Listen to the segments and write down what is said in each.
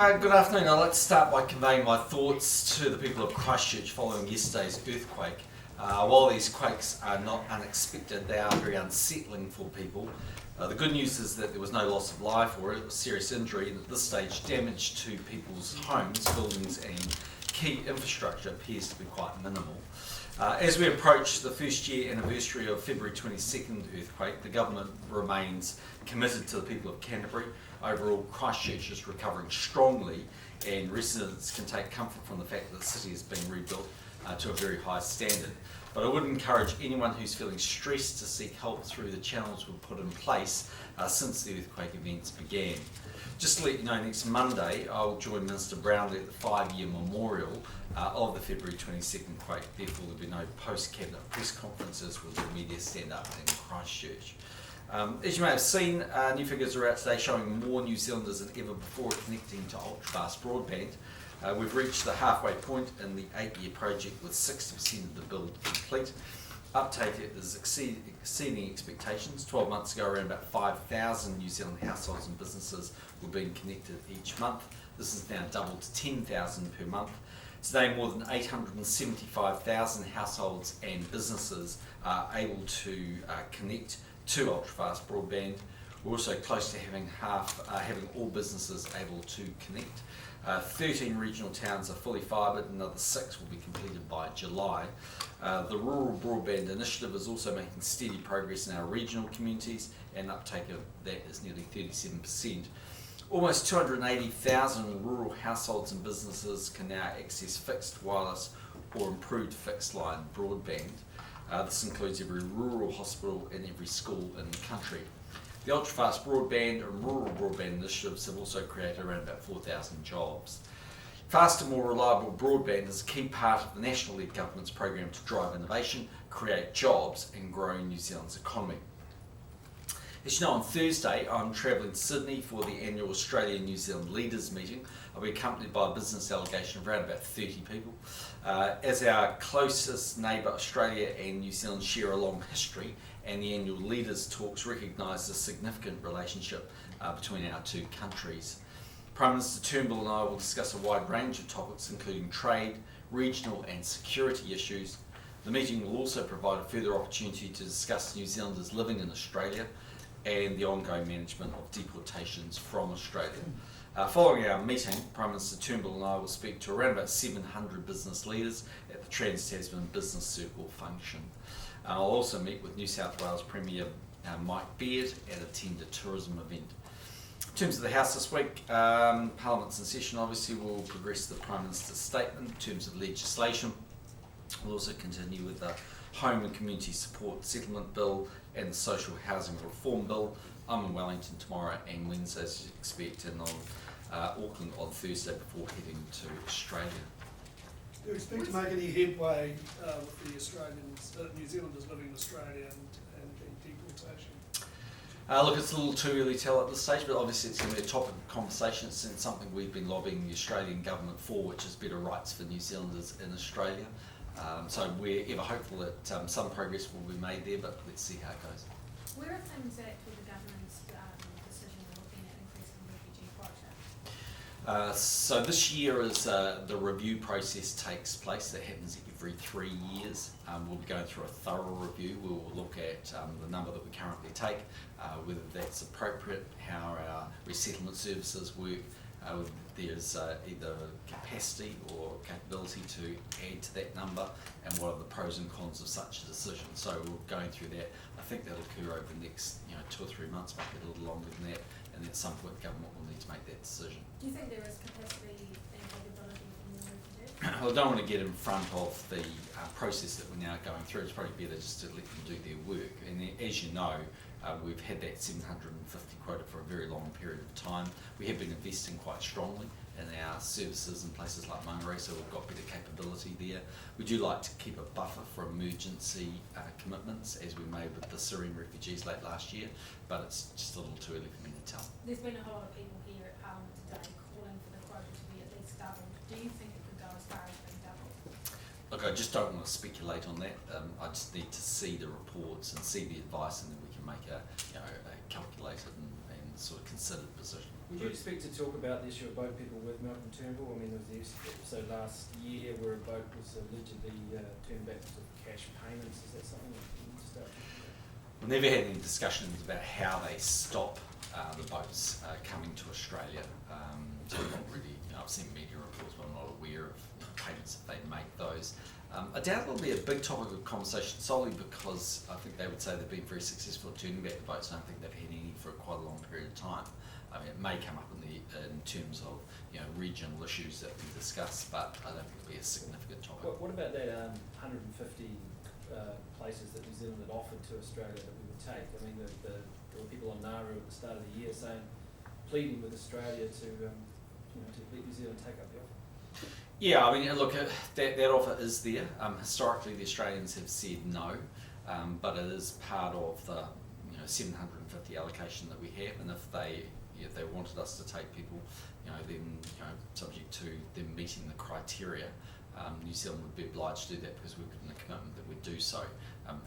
Good afternoon. I'd like to start by conveying my thoughts to the people of Christchurch following yesterday's earthquake. While these quakes are not unexpected, they are very unsettling for people. The good news is that there was no loss of life or serious injury, and at this stage damage to people's homes, buildings and key infrastructure appears to be quite minimal. As we approach the first year anniversary of February 22nd earthquake, the government remains committed to the people of Canterbury. Overall, Christchurch is recovering strongly, and residents can take comfort from the fact that the city is being rebuilt to a very high standard. But I would encourage anyone who's feeling stressed to seek help through the channels we've put in place since the earthquake events began. Just to let you know, next Monday I'll join Minister Brownlee at the 5-year memorial of the February 22nd quake. Therefore there'll be no post-cabinet press conferences with the media stand up in Christchurch. As you may have seen, new figures are out today showing more New Zealanders than ever before connecting to ultra-fast broadband. We've reached the halfway point in the 8-year project with 60% of the build complete. Uptake is exceeding expectations. 12 months ago, around about 5,000 New Zealand households and businesses were being connected each month. This has now doubled to 10,000 per month. Today, more than 875,000 households and businesses are able to connect to ultra-fast broadband. We're also close to having all businesses able to connect. 13 regional towns are fully fibred, another 6 will be completed by July. The Rural Broadband Initiative is also making steady progress in our regional communities, and uptake of that is nearly 37%. Almost 280,000 rural households and businesses can now access fixed wireless or improved fixed line broadband. This includes every rural hospital and every school in the country. The ultra-fast broadband and rural broadband initiatives have also created around about 4,000 jobs. Faster, more reliable broadband is a key part of the national-led government's program to drive innovation, create jobs and grow New Zealand's economy. As you know, on Thursday I'm travelling to Sydney for the annual Australia New Zealand Leaders meeting. I'll be accompanied by a business delegation of around about 30 people. As our closest neighbour, Australia and New Zealand share a long history, and the annual Leaders Talks recognise the significant relationship between our two countries. Prime Minister Turnbull and I will discuss a wide range of topics including trade, regional and security issues. The meeting will also provide a further opportunity to discuss New Zealanders living in Australia and the ongoing management of deportations from Australia. Following our meeting, Prime Minister Turnbull and I will speak to around about 700 business leaders at the Trans-Tasman Business Circle function. I'll also meet with New South Wales Premier Mike Beard and attend a tourism event. In terms of the House this week, Parliament's in session. Obviously we'll progress the Prime Minister's statement in terms of legislation. We'll also continue with the Home and Community Support Settlement Bill and the Social Housing Reform Bill. I'm in Wellington tomorrow and Wednesday, as you expect, and on Auckland on Thursday before heading to Australia. Do you expect to make any headway with the Australians, New Zealanders living in Australia and the deportation? Look, it's a little too early to tell at this stage, but obviously it's going to be a topic of conversation. It's something we've been lobbying the Australian government for, which is better rights for New Zealanders in Australia. So we're ever hopeful that some progress will be made there, but let's see how it goes. Where are things at with the government's decision looking at increasing refugee quota? So this year as the review process takes place, that happens every 3 years. We'll be going through a thorough review. We'll look at the number that we currently take, whether that's appropriate, how our resettlement services work, whether there's either capacity or capability to add to that number, and what are the pros and cons of such a decision. So we're going through that. I think that'll occur over the next 2 or 3 months, maybe a little longer than that, and at some point the government will need to make that decision. Do you think there is capacity and capability for more refugees? Well, I don't want to get in front of the process that we're now going through. It's probably better just to let them do their work. And as you know, we've had that 750 quota for a very long period of time. We have been investing quite strongly in our services in places like Mangere, so we've got better capability there. We do like to keep a buffer for emergency commitments, as we made with the Syrian refugees late last year, but it's just a little too early for me to tell. There's been a whole lot of people here at Parliament today calling for the quota to be at least doubled. Do you think it could go as far as being doubled? Look, I just don't want to speculate on that. I just need to see the reports and see the advice, and then we can make a calculated and sort of considered position. Would you expect to talk about the issue of boat people with Malcom Turnbull? I mean, there was the episode last year where a boat was allegedly turned back to cash payments. Is that something that you need to start talking about? We've never had any discussions about how they stop the boats coming to Australia. So I'm not really, I've seen media reports, but I'm not aware of payments if they make those. I doubt it'll be a big topic of conversation solely because I think they would say they've been very successful at turning back the boats, and I don't think they've had any for quite a long period of time. I mean, it may come up in terms of regional issues that we discuss, but I don't think it'll be a significant topic. What about that 150 places that New Zealand had offered to Australia that we would take? I mean, there were people on Nauru at the start of the year pleading with Australia to let New Zealand take up the offer. Yeah, I mean, look, that offer is there. Historically, the Australians have said no, but it is part of the 750 allocation that we have, and if they wanted us to take people, then subject to them meeting the criteria, New Zealand would be obliged to do that because we've given a commitment that we'd do so.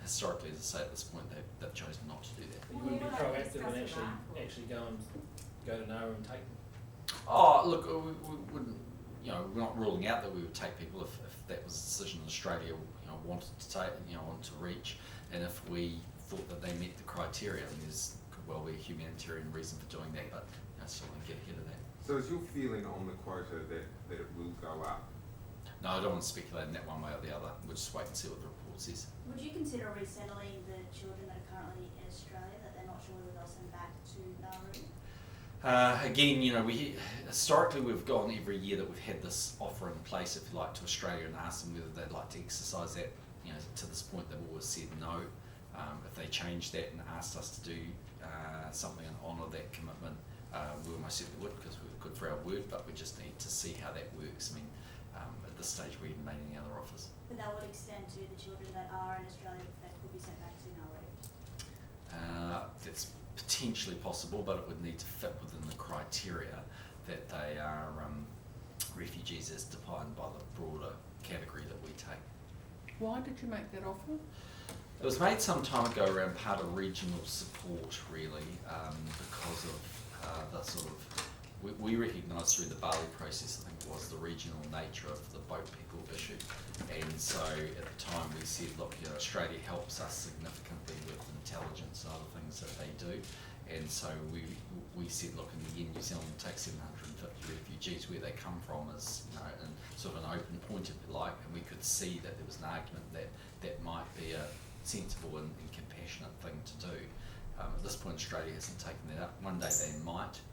Historically, as I say, at this point, they've chosen not to do that. But you wouldn't be proactive and actually go to Nauru and take them? Oh, look, we wouldn't. We're not ruling out that we would take people if that was a decision Australia wanted to take, wanted to reach, and if we thought that they met the criteria, then could well be a humanitarian reason for doing that, but still don't get ahead of that. So is your feeling on the quota that it will go up? No, I don't want to speculate in that one way or the other. We'll just wait and see what the report says. Would you consider resettling the children that are currently in Australia that they're not sure whether they'll send back to Nauru? Again, we historically we've gone every year that we've had this offer in place, if you like, to Australia and asked them whether they'd like to exercise that. To this point, they've always said no. If they changed that and asked us to do something and honour that commitment, we almost certainly would, because we're good for our word. But we just need to see how that works. I mean, at this stage, we haven't made any other offers. But that would extend to the children that are in Australia that could be sent back to Nauru? That's potentially possible, but it would need to fit within the criteria that they are refugees as defined by the broader category that we take. Why did you make that offer? It was made some time ago around part of regional support, really, because of the sort of, we recognised through the Bali process, I think it was, the regional nature of the boat people issue. And so at the time we said, look, Australia helps us significantly with intelligence and other things that they do. And so we said, look, in the end, New Zealand will take 750 refugees. Where they come from is in sort of an open point, if you like, and we could see that there was an argument that might be a sensible and compassionate thing to do. At this point, Australia hasn't taken that up. One day they might.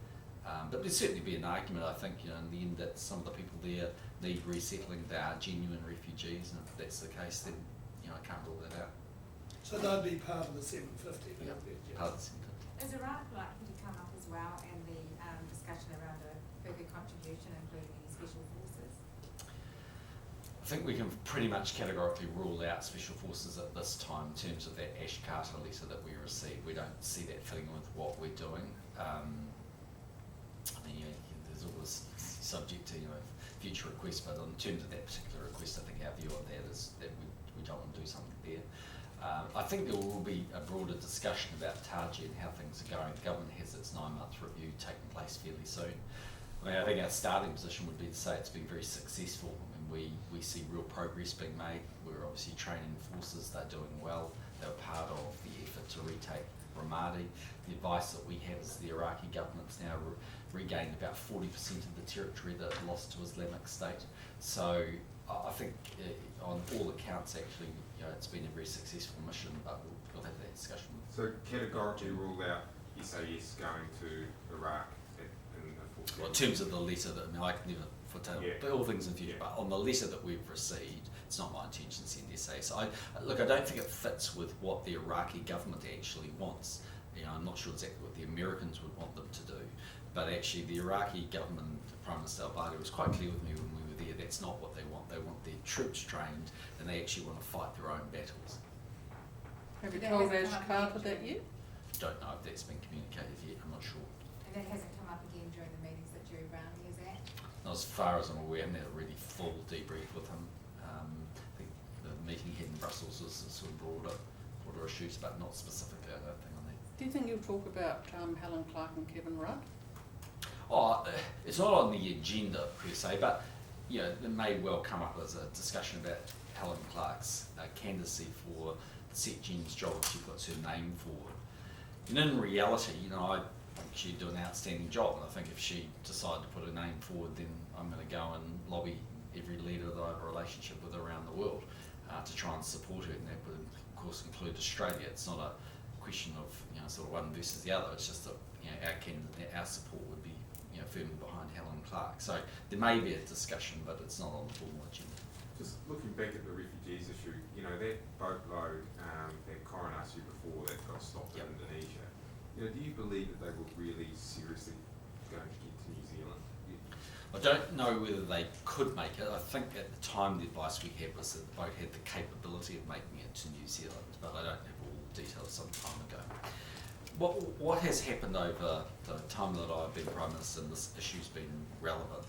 But there'd certainly be an argument, I think, in the end, that some of the people there need resettling. They are genuine refugees, and if that's the case, then I can't rule that out. So they'd be part of the 750. Yeah, part of the 750. Is Iraq likely to come up as well, and the discussion around a further contribution, including any special forces? I think we can pretty much categorically rule out special forces at this time in terms of that Ash Carter letter that we received. We don't see that fitting with what we're doing. I mean, there's always subject to future requests, but in terms of that particular request, I think our view on that is that we don't want to do something there. I think there will be a broader discussion about Taji and how things are going. The government has its 9-month review taking place fairly soon. I mean, I think our starting position would be to say it's been very successful. I mean, we see real progress being made. We're obviously training forces, they're doing well. They're part of the effort to retake Ramadi. The advice that we have is the Iraqi government's now regained about 40% of the territory that it lost to Islamic State. So I think on all accounts, actually, it's been a very successful mission, but we'll have that discussion. So categorically rule out SAS going to Iraq in the full. Well, in terms of the letter that, I can never foretell all things in future, but on the letter that we've received, it's not my intention to send SAS. So I don't think it fits with what the Iraqi government actually wants. I'm not sure exactly what the Americans would want them to do, but actually the Iraqi government, Prime Minister al-Badi was quite clear with me when we were there, that's not what they want. They want their troops trained, and they actually want to fight their own battles. Have you told Ash Carter that yet? Don't know if that's been communicated yet, I'm not sure. And that hasn't come up again during the meetings that Jerry Brownlee is at? As far as I'm aware, I haven't had a really full debrief with him. I think the meeting he had in Brussels was sort of broader issues, but not specifically, I don't think, on that. Do you think you'll talk about Helen Clark and Kevin Rudd? Oh, it's not on the agenda per se, but you know, it may well come up as a discussion about Helen Clark's candidacy for the Set Gens job if she puts her name forward. And in reality, you know, I think she'd do an outstanding job, and I think if she decided to put her name forward, then I'm going to go and lobby every leader that I have a relationship with around the world to try and support her, and that would of course include Australia. It's not a question of, you know, sort of one versus the other. It's just that, you know, our support would be, you know, firmly behind Helen Clark. So there may be a discussion, but it's not on the formal agenda. Just looking back at the refugees issue, you know, that boatload that Corin asked you before that got stopped in Indonesia, you know, do you believe that they were really seriously going to get to New Zealand? I don't know whether they could make it. I think at the time the advice we had was that the boat had the capability of making it to New Zealand, but I don't have all the details some time ago. What has happened over the time that I've been Prime Minister and this issue's been relevant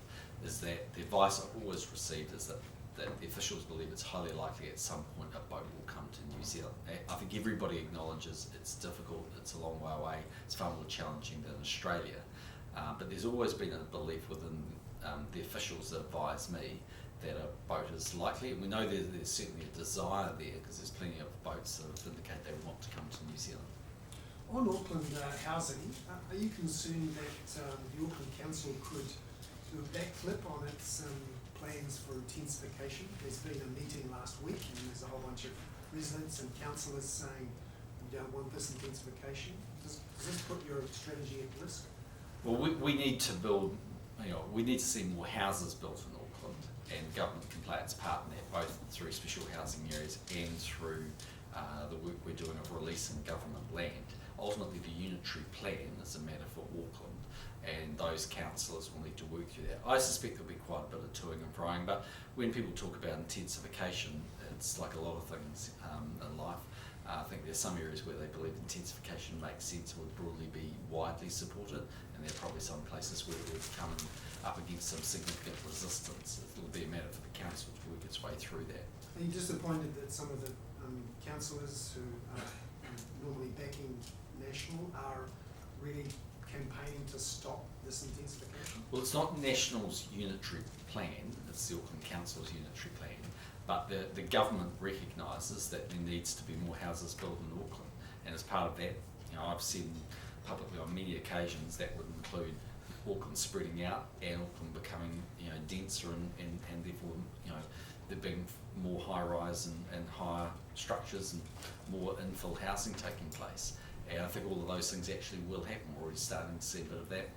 is that the advice I've always received is that the officials believe it's highly likely at some point a boat will come to New Zealand. I think everybody acknowledges it's difficult, it's a long way away, it's far more challenging than Australia, but there's always been a belief within the officials that advise me that a boat is likely, and we know there's certainly a desire there because there's plenty of boats that have indicated they want to come to New Zealand. On Auckland housing, are you concerned that the Auckland Council could do a backflip on its plans for intensification? There's been a meeting last week and there's a whole bunch of residents and councillors saying we don't want this intensification. Does this put your strategy at risk? Well, we need to build, you know, we need to see more houses built in Auckland, and government can play its part in that, both through special housing areas and through the work we're doing of releasing government land. Ultimately, the unitary plan is a matter for Auckland, and those councillors will need to work through that. I suspect there'll be quite a bit of toing and froing, but when people talk about intensification, it's like a lot of things in life. I think there's some areas where they believe intensification makes sense, would broadly be widely supported, and there are probably some places where it would come up against some significant resistance. It'll be a matter for the council to work its way through that. Are you disappointed that some of the councillors who are normally backing National are really campaigning to stop this intensification? Well, it's not National's unitary plan, it's the Auckland Council's unitary plan, but the government recognises that there needs to be more houses built in Auckland, and as part of that, you know, I've said publicly on many occasions that would include Auckland spreading out and Auckland becoming, you know, denser and therefore, you know, there being more high-rise and higher structures and more infill housing taking place. And I think all of those things actually will happen. We're already starting to see a bit of that.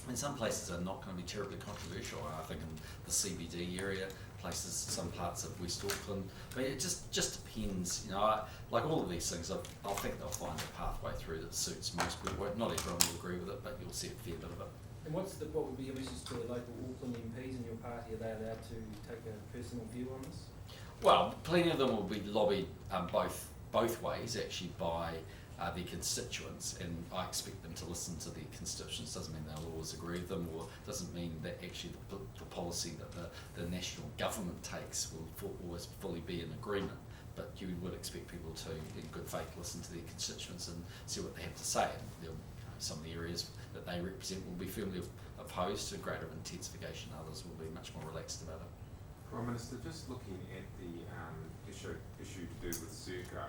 And some places are not going to be terribly controversial. I think in the CBD area, places, some parts of West Auckland. I mean, it just depends. You know, like all of these things, I think they'll find a pathway through that suits most people. Not everyone will agree with it, but you'll see a fair bit of it. And what would be your message to the local Auckland MPs in your party? Are they allowed to take a personal view on this? Well, plenty of them will be lobbied both ways actually by their constituents, and I expect them to listen to their constituents. Doesn't mean they'll always agree with them, or doesn't mean that actually the policy that the national government takes will always fully be in agreement. But you would expect people to, in good faith, listen to their constituents and see what they have to say. And some of the areas that they represent will be firmly opposed to greater intensification. Others will be much more relaxed about it. Prime Minister, just looking at the issue to do with Serco,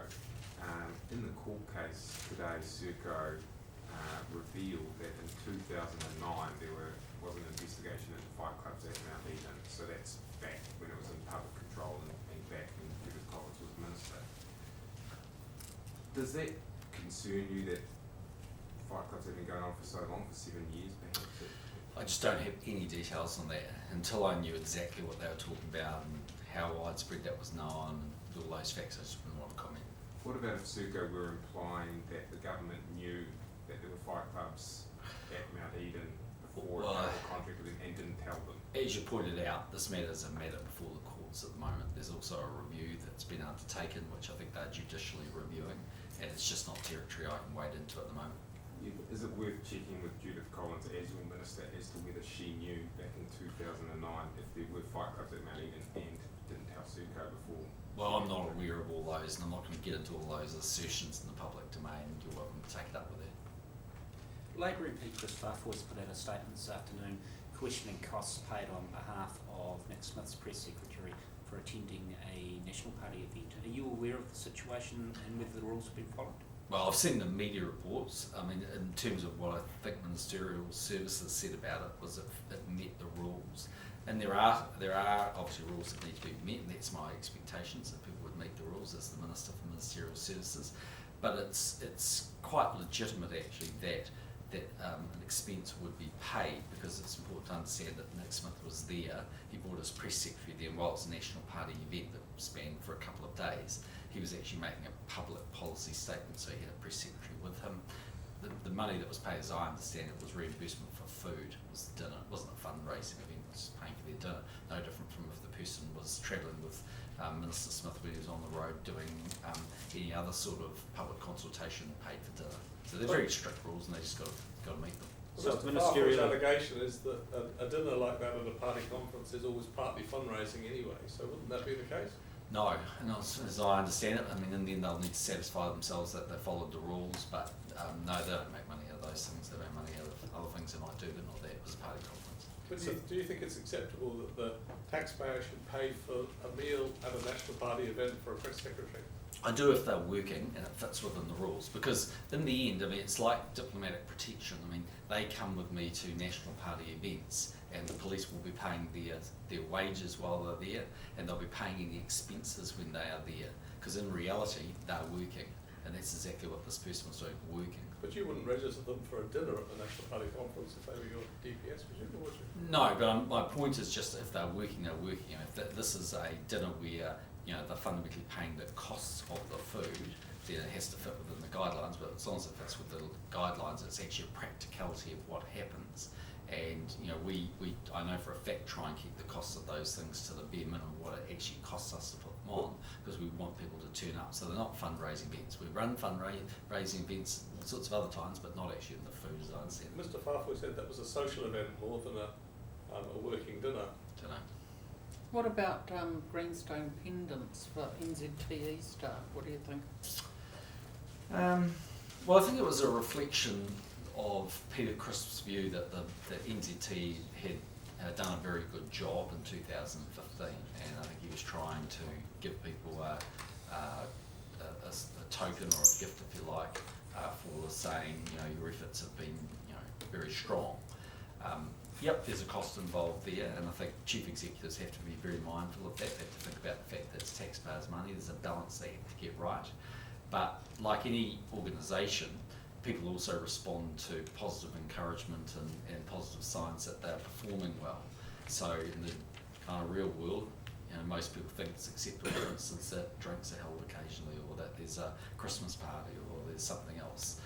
in the court case today, Serco revealed that in 2009 there was an investigation into fight clubs at Mount Eden, so that's back when it was in public control and back when Judith Collins was Minister. Does that concern you that fight clubs have been going on for so long, for 7 years perhaps? I just don't have any details on that until I knew exactly what they were talking about and how widespread that was known and all those facts. I just wouldn't want to comment. What about if Serco were implying that the government knew that there were fight clubs at Mount Eden before it had a contract with them and didn't tell them? As you pointed out, this matter is a matter before the courts at the moment. There's also a review that's been undertaken, which I think they're judicially reviewing, and it's just not territory I can wade into at the moment. Is it worth checking with Judith Collins as your Minister as to whether she knew back in 2009 if there were fight clubs at Mount Eden and didn't tell Serco before Well, I'm not aware of all those, and I'm not going to get into all those assertions in the public domain. You're welcome to take it up with it. Labor MP Chris Farfoy has put out a statement this afternoon questioning costs paid on behalf of Nick Smith's press secretary for attending a National Party event. Are you aware of the situation and whether the rules have been followed? Well, I've seen the media reports. I mean, in terms of what I think Ministerial Services said about it, was it met the rules. And there are obviously rules that need to be met, and that's my expectations, that people would meet the rules as the Minister for Ministerial Services. But it's quite legitimate actually that an expense would be paid, because it's important to understand that Nick Smith was there. He brought his press secretary there, and while it's a National Party event that spanned for a couple of days, he was actually making a public policy statement, so he had a press secretary with him. The money that was paid, as I understand it, was reimbursement for food. It was dinner. It wasn't a fundraising event, it was paying for their dinner. No different from if the person was travelling with Minister Smith when he was on the road doing any other sort of public consultation paid for dinner. So they're very strict rules, and they just got to meet them. So Mr. ministerial- Farfoy's allegation is that a dinner like that at a party conference is always partly fundraising anyway, so wouldn't that be the case? No, and as I understand it, I mean, in the end they'll need to satisfy themselves that they followed the rules, but no, they don't make money out of those things. They make money out of other things they might do, but not that. It was a party conference. But do you think it's acceptable that the taxpayer should pay for a meal at a National Party event for a press secretary? I do if they're working and it fits within the rules, because in the end, I mean, it's like diplomatic protection. I mean, they come with me to National Party events, and the police will be paying their wages while they're there, and they'll be paying any expenses when they are there, because in reality, they're working, and that's exactly what this person was doing, working. But you wouldn't register them for a dinner at the National Party conference if they were your DPS, would you? No, but my point is just if they're working, they're working. If this is a dinner where they're fundamentally paying the costs of the food, then it has to fit within the guidelines. But as long as it fits with the guidelines, it's actually a practicality of what happens. And we I know for a fact try and keep the costs of those things to the bare minimum what it actually costs us to put them on, because we want people to turn up. So they're not fundraising events. We run fundraising events all sorts of other times, but not actually in the food, as I understand. Mr. Farfoy said that was a social event more than a working dinner. Don't know. What about greenstone pendants for NZTE staff? What do you think? Well, I think it was a reflection of Peter Crisp's view that the NZT had done a very good job in 2015, and I think he was trying to give people a token or a gift, if you like, for saying your efforts have been very strong. Yep, there's a cost involved there, and I think chief executives have to be very mindful of that. They have to think about the fact that it's taxpayers' money. There's a balance they have to get right. But like any organisation, people also respond to positive encouragement and positive signs that they're performing well. So in the kind of real world, most people think it's acceptable, for instance, that drinks are held occasionally, or that there's a Christmas party, or there's something else.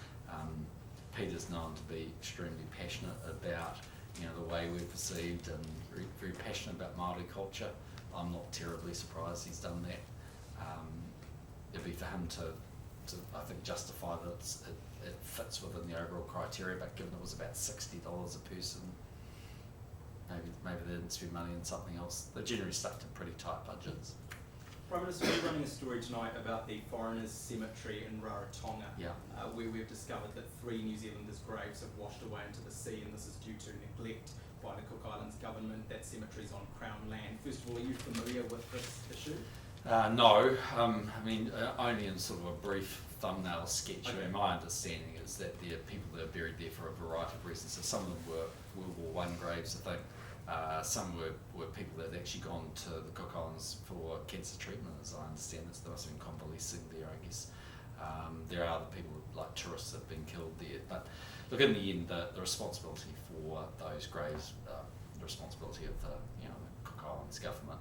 Peter's known to be extremely passionate about the way we're perceived, and very, very passionate about Māori culture. I'm not terribly surprised he's done that. It'd be for him to I think justify that it fits within the overall criteria, but given it was about $60 a person, maybe they didn't spend money on something else. They generally stuck to pretty tight budgets. Prime Minister, we're running a story tonight about the Foreigners Cemetery in Rarotonga, Yeah. Where we've discovered that 3 New Zealanders' graves have washed away into the sea, and this is due to neglect by the Cook Islands government. That cemetery's on Crown land. First of all, are you familiar with this issue? No, I mean, only in sort of a brief thumbnail sketch. Okay. I mean, my understanding is that there are people that are buried there for a variety of reasons. So some of them were World War I graves, I think. Some were people that had actually gone to the Cook Islands for cancer treatment, as I understand it. So they must have been convalescing there, I guess. There are other people, like tourists, that have been killed there. But look, in the end, the responsibility for those graves, the responsibility of the Cook Islands government.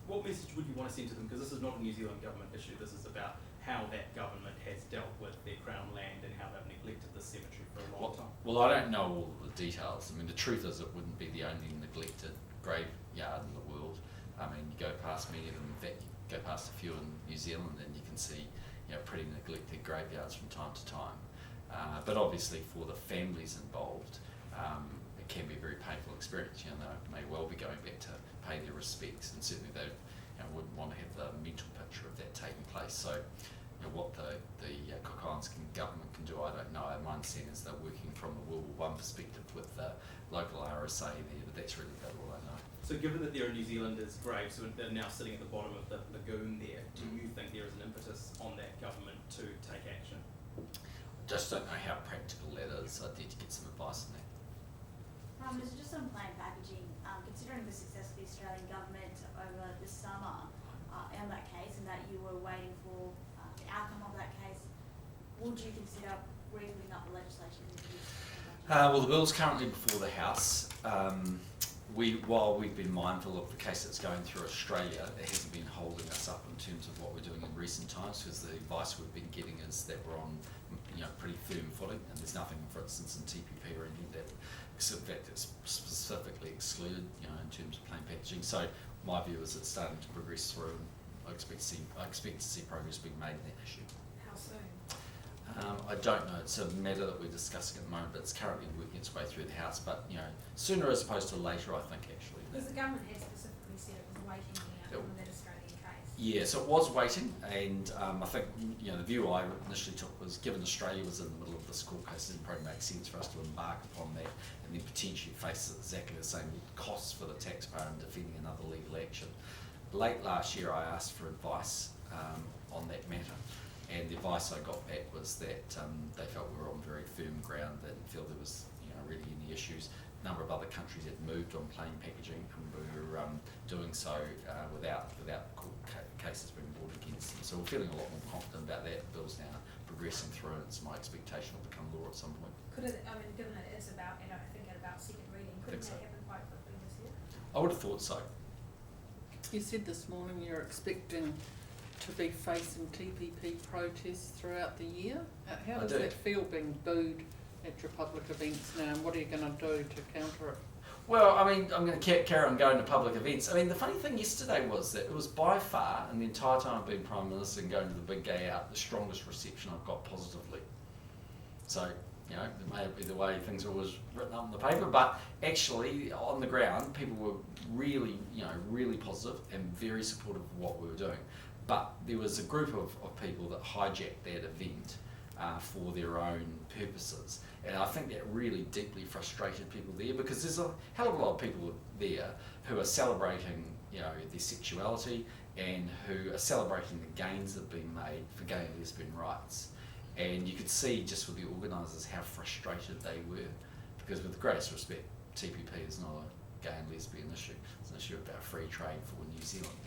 What message would you want to send to them? Because this is not a New Zealand government issue. This is about how that government has dealt with their Crown land and how they've neglected the cemetery for a long time. Well, I don't know all the details. I mean, the truth is it wouldn't be the only neglected graveyard in the world. I mean, you go past many of them. In fact, you go past a few in New Zealand and you can see pretty neglected graveyards from time to time. But obviously for the families involved, it can be a very painful experience. They may well be going back to pay their respects, and certainly they wouldn't want to have the mental picture of that taking place. So, what the Cook Islands government can do, I don't know. My understanding is they're working from a World War I perspective with the local RSA there, but that's really about all I know. So given that there are New Zealanders' graves who are now sitting at the bottom of the lagoon there, do you think there is an impetus on that government to take action? Just don't know how practical that is. I need to get some advice on that. Minister, just on plain packaging, considering the success of the Australian government over the summer on that case, and that you were waiting for the outcome of that case, would you consider re-putting up the legislation? Well, the bill's currently before the House. While we've been mindful of the case that's going through Australia, it hasn't been holding us up in terms of what we're doing in recent times, because the advice we've been getting is that we're on pretty firm footing, and there's nothing, for instance, in TPP or anything that, in fact, it's specifically excluded, in terms of plain packaging. So my view is it's starting to progress through, and I expect to see progress being made in that issue. How soon? I don't know. It's a matter that we're discussing at the moment, but it's currently working its way through the House. But sooner as opposed to later, I think actually. Because the government has specifically said it was waiting the outcome of that Australian case. Yeah, so it was waiting, and I think the view I initially took was, given Australia was in the middle of this court case, it didn't probably make sense for us to embark upon that and then potentially face exactly the same costs for the taxpayer in defending another legal action. Late last year, I asked for advice on that matter. And the advice I got back was that they felt we were on very firm ground. They didn't feel there was really any issues. A number of other countries had moved on plain packaging, and we were doing so without court cases being brought against them. So we're feeling a lot more confident about that. The bill's now progressing through, and it's my expectation it'll become law at some point. Could it, given that it's about, I think at about second reading, couldn't so. that happen quite quickly this year? I would have thought so. You said this morning you're expecting to be facing TPP protests throughout the year. How does that feel, being booed at your public events now, and what are you going to do to counter it? Well, I'm going to carry on going to public events. The funny thing yesterday was that it was by far, in the entire time I've been Prime Minister and going to the big gay out, the strongest reception I've got positively. So, it may be the way things are always written up in the paper, but actually on the ground, people were really, really positive and very supportive of what we were doing. But there was a group of people that hijacked that event for their own purposes. And I think that really deeply frustrated people there, because there's a hell of a lot of people there who are celebrating, their sexuality, and who are celebrating the gains that have been made for gay and lesbian rights. And you could see just with the organisers how frustrated they were, because with the greatest respect, TPP is not a gay and lesbian issue. It's an issue about free trade for New Zealand.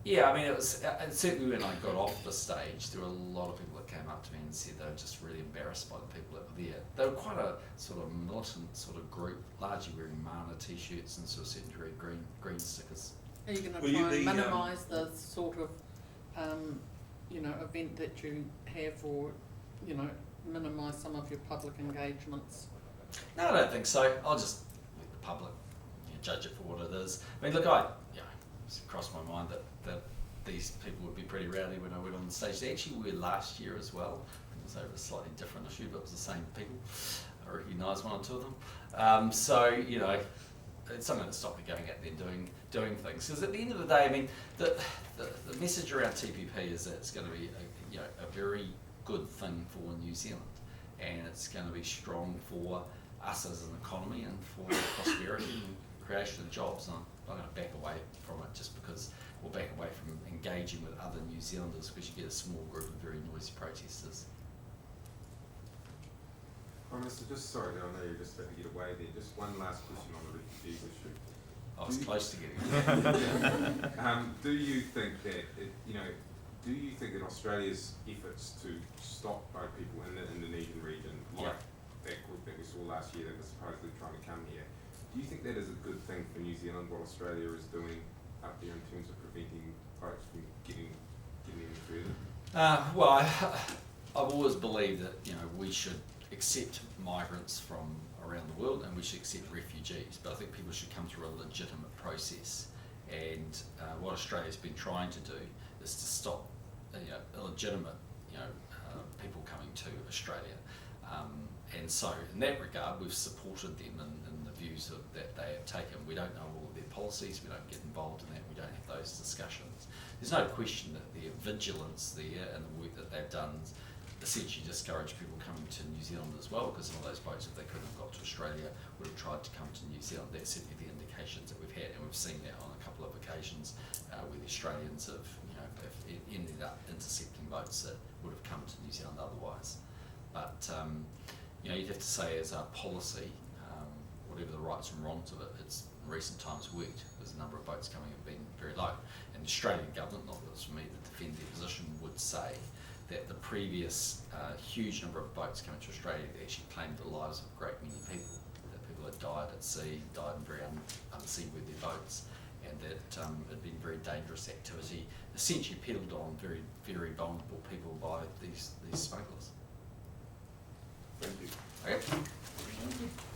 It was certainly when I got off the stage, there were a lot of people that came up to me and said they were just really embarrassed by the people that were there. They were quite a sort of militant sort of group, largely wearing Mana t-shirts and to a certain degree green stickers. Are you going to try and minimise the sort of event that you have, or minimise some of your public engagements? No, I don't think so. I'll just let the public judge it for what it is. Look, it's crossed my mind that these people would be pretty rowdy when I went on the stage. They actually were last year as well. It was over a slightly different issue, but it was the same people. I recognise one or two of them. It's something that stopped me going out there and doing things. Because at the end of the day, the message around TPP is that it's going to be a very good thing for New Zealand, and it's going to be strong for us as an economy and for prosperity and creation of jobs. And I'm not going to back away from it just because, or back away from engaging with other New Zealanders, because you get a small group of very noisy protesters. Prime Minister, I know you're just about to get away there. Just one last question on the refugees issue. I was close to getting there. Do you think that Australia's efforts to stop boat people in the Indonesian region, like that group that we saw last year that was supposedly trying to come here, do you think that is a good thing for New Zealand, what Australia is doing up there in terms of preventing boats from getting any further? I've always believed that we should accept migrants from around the world, and we should accept refugees. But I think people should come through a legitimate process. And what Australia's been trying to do is to stop illegitimate people coming to Australia. And so in that regard, we've supported them in the views that they have taken. We don't know all of their policies, we don't get involved in that, we don't have those discussions. There's no question that their vigilance there and the work that they've done essentially discourage people coming to New Zealand as well, because some of those boats, if they couldn't have got to Australia, would have tried to come to New Zealand. That's certainly the indications that we've had, and we've seen that on a couple of occasions where the Australians have, have ended up intercepting boats that would have come to New Zealand otherwise. But you'd have to say as a policy, whatever the rights and wrongs of it, it's in recent times worked, because the number of boats coming have been very low. And the Australian government, not that it's for me to defend their position, would say that the previous huge number of boats coming to Australia actually claimed the lives of a great many people. That people had died at sea, died in very unseaworthy boats, and that it had been very dangerous activity, essentially peddled on very, very vulnerable people by these smugglers. Thank you. Okay. Thank you.